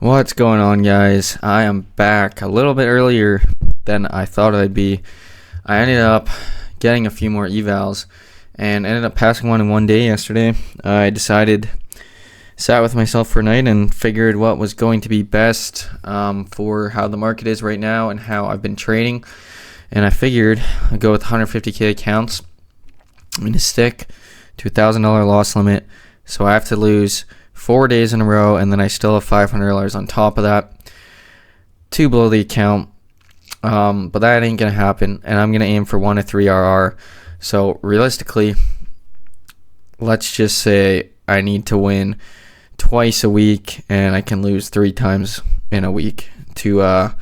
What's going on, guys? I am back a little bit earlier than I thought I'd be. I ended up getting a few more evals and ended up passing one in one day yesterday. I sat with myself for a night and figured what was going to be best for how the market is right now and how I've been trading. And I figured I'd go with 150k accounts. I'm going to stick to a $1,000 loss limit, so I have to lose 4 days in a row, and then I still have $500 on top of that to blow the account. But that ain't gonna happen, and I'm gonna aim for 1 to 3 RR. So realistically, let's just say I need to win twice a week, and I can lose 3 times in a week to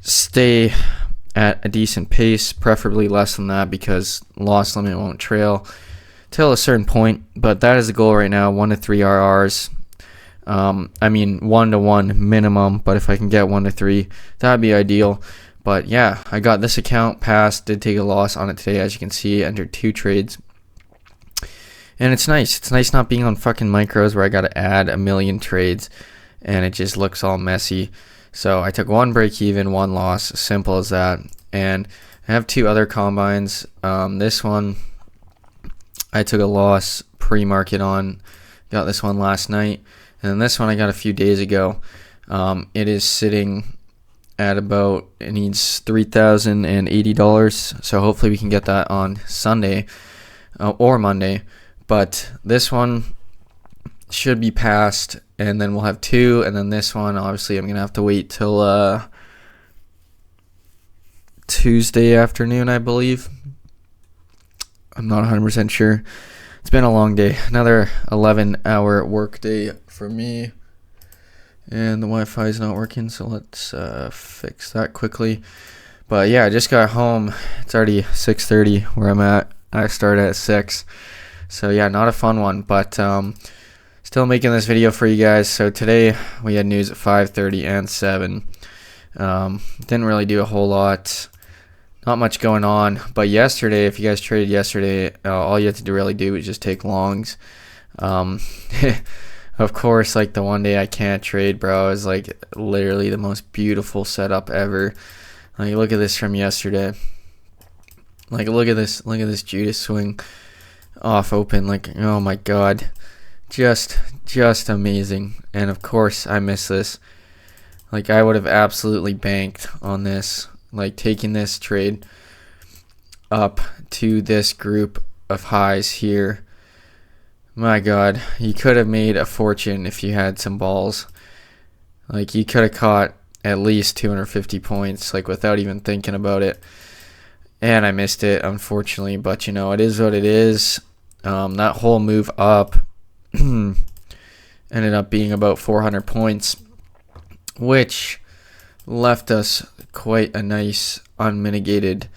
stay at a decent pace, preferably less than that because loss limit won't trail till a certain point. But that is the goal right now, 1 to 3 RRs. 1 to 1 minimum, but if I can get 1 to 3, that'd be ideal. But yeah, I got this account passed, did take a loss on it today, as you can see, entered 2 trades. And it's nice not being on fucking micros where I gotta add a million trades and it just looks all messy. So I took 1 break even, 1 loss, simple as that. And I have 2 other combines. This one I took a loss pre-market on, got this one last night, and then this one I got a few days ago. It is sitting at it needs $3,080, so hopefully we can get that on Sunday or Monday. But this one should be passed, and then we'll have 2, and then this one, obviously I'm going to have to wait till Tuesday afternoon, I believe. I'm not 100% sure. It's been a long day. Another 11-hour work day for me. And the Wi-Fi is not working, so let's fix that quickly. But yeah, I just got home. It's already 6:30 where I'm at. I started at 6. So yeah, not a fun one, but still making this video for you guys. So today we had news at 5:30 and 7. Didn't really do a whole lot. Not much going on, but yesterday, if you guys traded yesterday, all you had to really do was just take longs. Of course, like the one day I can't trade, bro, is like literally the most beautiful setup ever. Like, look at this from yesterday. Like, look at this Judas swing off open. Like, oh my god, just amazing. And of course, I missed this. Like, I would have absolutely banked on this. Like, taking this trade up to this group of highs here. My god, you could have made a fortune if you had some balls. Like, you could have caught at least 250 points, like, without even thinking about it. And I missed it, unfortunately, but you know, it is what it is. That whole move up ended up being about 400 points, which left us quite a nice unmitigated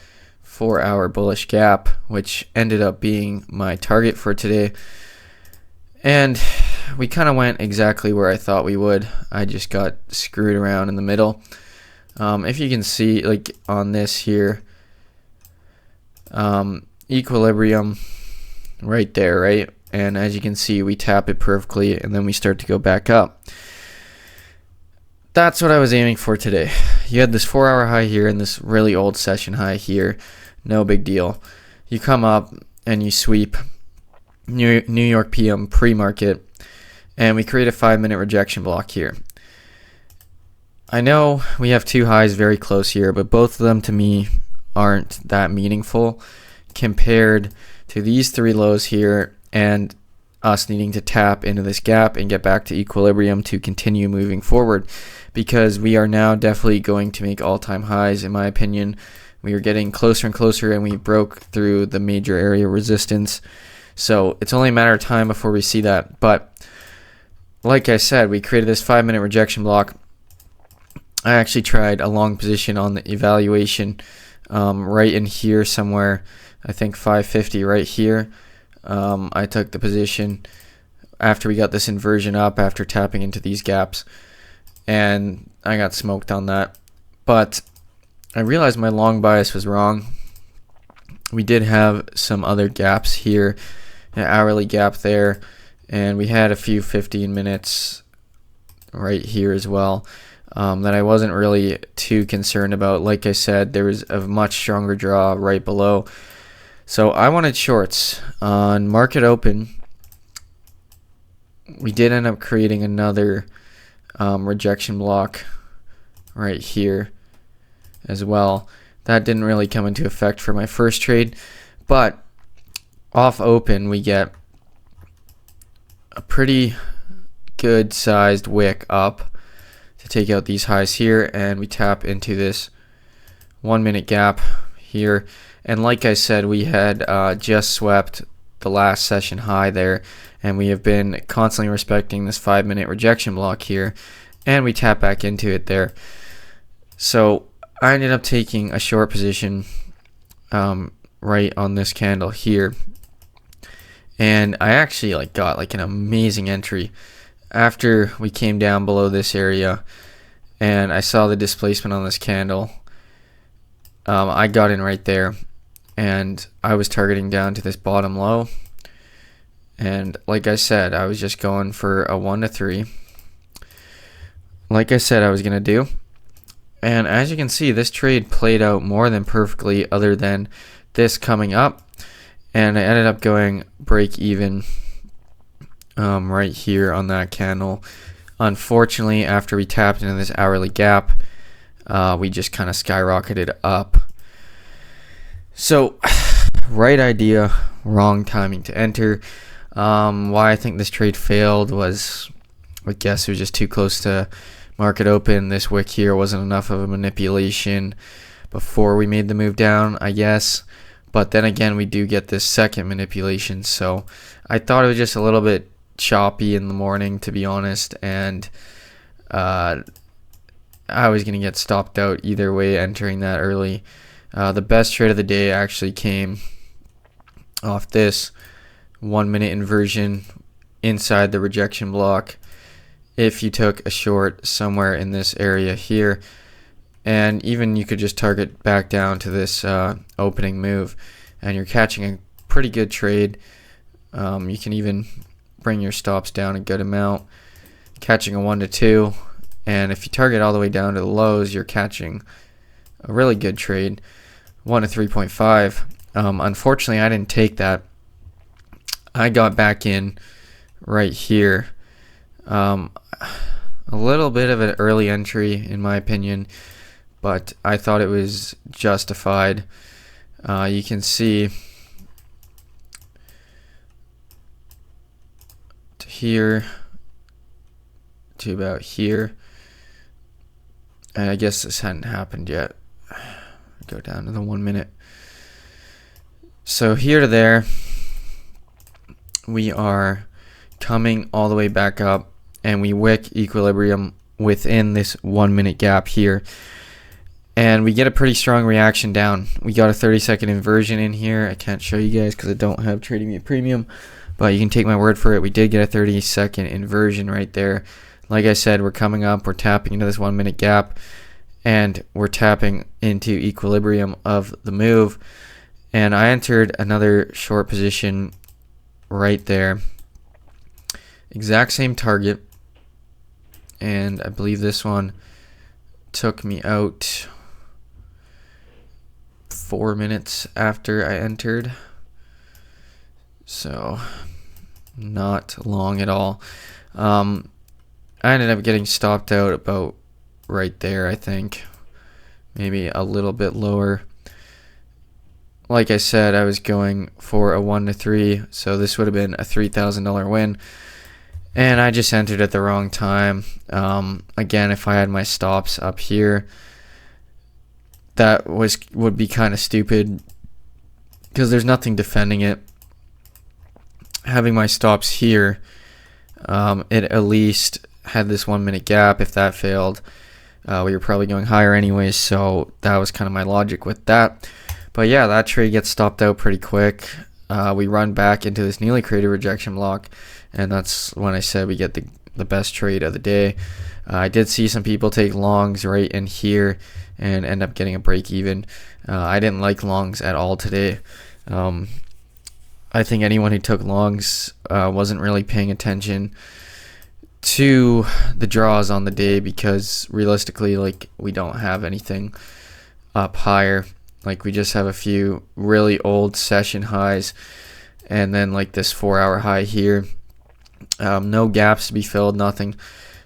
4-hour bullish gap, which ended up being my target for today. And we kind of went exactly where I thought we would. I just got screwed around in the middle. If you can see, like on this here, equilibrium right there, right? And as you can see, we tap it perfectly and then we start to go back up. That's what I was aiming for today. You had this 4-hour high here and this really old session high here. No big deal. You come up and you sweep New York PM pre-market, and we create a 5-minute rejection block here. I know we have 2 highs very close here, but both of them to me aren't that meaningful compared to these 3 lows here and us needing to tap into this gap and get back to equilibrium to continue moving forward, because we are now definitely going to make all-time highs. In my opinion, we are getting closer and closer, and we broke through the major area resistance, so it's only a matter of time before we see that. But like I said, we created this 5-minute rejection block. I actually tried a long position on the evaluation right in here somewhere. I think 550 right here. I took the position after we got this inversion up, after tapping into these gaps, and I got smoked on that. But I realized my long bias was wrong. We did have some other gaps here, an hourly gap there, and we had a few 15 minutes right here as well, that I wasn't really too concerned about. Like I said, there was a much stronger draw right below. So I wanted shorts. On market open, we did end up creating another rejection block right here as well. That didn't really come into effect for my first trade, but off open we get a pretty good sized wick up to take out these highs here, and we tap into this 1 minute gap here. And like I said, we had just swept the last session high there, and we have been constantly respecting this 5 minute rejection block here, and we tap back into it there. So I ended up taking a short position right on this candle here, and I actually got an amazing entry after we came down below this area, and I saw the displacement on this candle. I got in right there, and I was targeting down to this bottom low, and like I said, I was just going for a 1 to 3 like I said I was gonna do. And as you can see, this trade played out more than perfectly, other than this coming up, and I ended up going break even right here on that candle. Unfortunately, after we tapped into this hourly gap, we just kind of skyrocketed up. So right idea, wrong timing to enter. Why I think this trade failed was, I guess it was just too close to market open. This wick here wasn't enough of a manipulation before we made the move down, I guess. But then again, we do get this second manipulation, so I thought it was just a little bit choppy in the morning, to be honest, and I was going to get stopped out either way entering that early. The best trade of the day actually came off this 1 minute inversion inside the rejection block. If you took a short somewhere in this area here, and even you could just target back down to this opening move, and you're catching a pretty good trade. You can even bring your stops down a good amount, catching a 1 to 2, and if you target all the way down to the lows, you're catching a really good trade, 1 to 3.5. Unfortunately, I didn't take that. I got back in right here. A little bit of an early entry in my opinion, but I thought it was justified. You can see to here to about here, and I guess this hadn't happened yet. Go down to the 1 minute. So here to there, we are coming all the way back up, and we wick equilibrium within this 1 minute gap here, and we get a pretty strong reaction down. We got a 30-second inversion in here. I can't show you guys because I don't have Trading View Premium, but you can take my word for it. We did get a 30-second inversion right there. Like I said, we're coming up, we're tapping into this 1 minute gap, and we're tapping into equilibrium of the move, and I entered another short position right there, exact same target, and I believe this one took me out 4 minutes after I entered, so not long at all. I ended up getting stopped out about right there, I think, maybe a little bit lower. Like I said, I was going for a 1 to 3, so this would have been a $3,000 win, and I just entered at the wrong time. Again, if I had my stops up here, that would be kind of stupid because there's nothing defending it. Having my stops here, it at least had this 1 minute gap. If that failed, we were probably going higher anyways, so that was kind of my logic with that. But yeah, that trade gets stopped out pretty quick. We run back into this newly created rejection block, and that's when I said we get the best trade of the day. I did see some people take longs right in here and end up getting a break even. I didn't like longs at all today. I think anyone who took longs wasn't really paying attention to the draws on the day, because realistically, like, we don't have anything up higher. Like, we just have a few really old session highs, and then like this 4-hour high here. No gaps to be filled, nothing.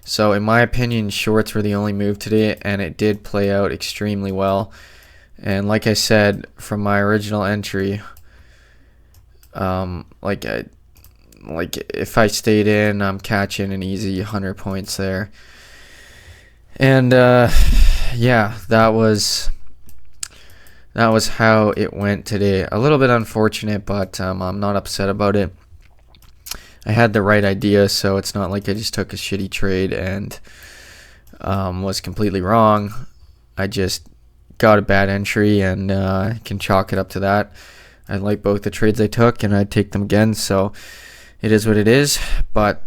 So in my opinion, shorts were the only move today, and it did play out extremely well. And like I said, from my original entry, like if I stayed in, I'm catching an easy 100 points there. And yeah, that was how it went today. A little bit unfortunate, but I'm not upset about it. I had the right idea, so it's not like I just took a shitty trade and was completely wrong. I just got a bad entry, and can chalk it up to that. I like both the trades I took, and I'd take them again, so it is what it is. But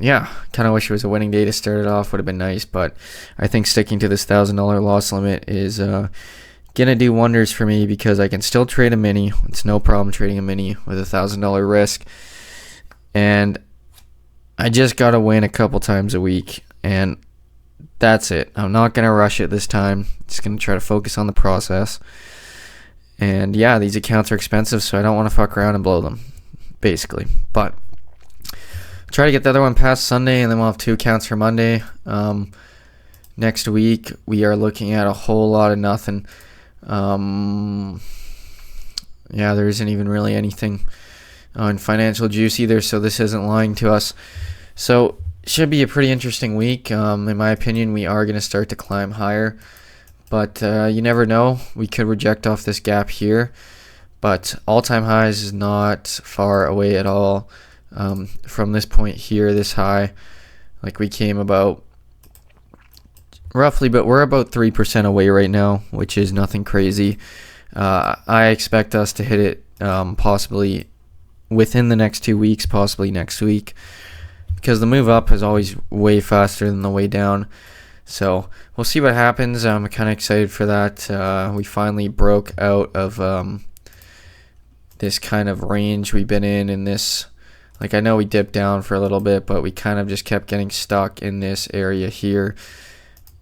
yeah, kind of wish it was a winning day to start it off. Would have been nice, but I think sticking to this $1,000 loss limit is gonna do wonders for me, because I can still trade a mini. It's no problem trading a mini with $1,000 risk. And I just got to win a couple times a week, and that's it. I'm not going to rush it this time. Just going to try to focus on the process. And yeah, these accounts are expensive, so I don't want to fuck around and blow them, basically. But try to get the other one past Sunday, and then we'll have 2 accounts for Monday. Next week, we are looking at a whole lot of nothing. Yeah, there isn't even really anything on financial juice either, so this isn't lying to us. So should be a pretty interesting week. In my opinion, we are going to start to climb higher, but you never know. We could reject off this gap here, but all-time highs is not far away at all. From this point here, this high, like, we came about roughly, but we're about 3% away right now, which is nothing crazy. I expect us to hit it possibly within the next 2 weeks, possibly next week, because the move up is always way faster than the way down. So we'll see what happens. I'm kind of excited for that. We finally broke out of this kind of range we've been in this, like, I know we dipped down for a little bit, but we kind of just kept getting stuck in this area here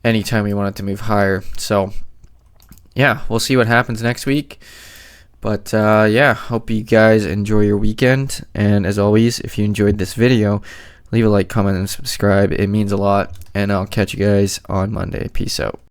anytime we wanted to move higher. So yeah, we'll see what happens next week. But yeah, hope you guys enjoy your weekend. And as always, if you enjoyed this video, leave a like, comment, and subscribe. It means a lot. And I'll catch you guys on Monday. Peace out.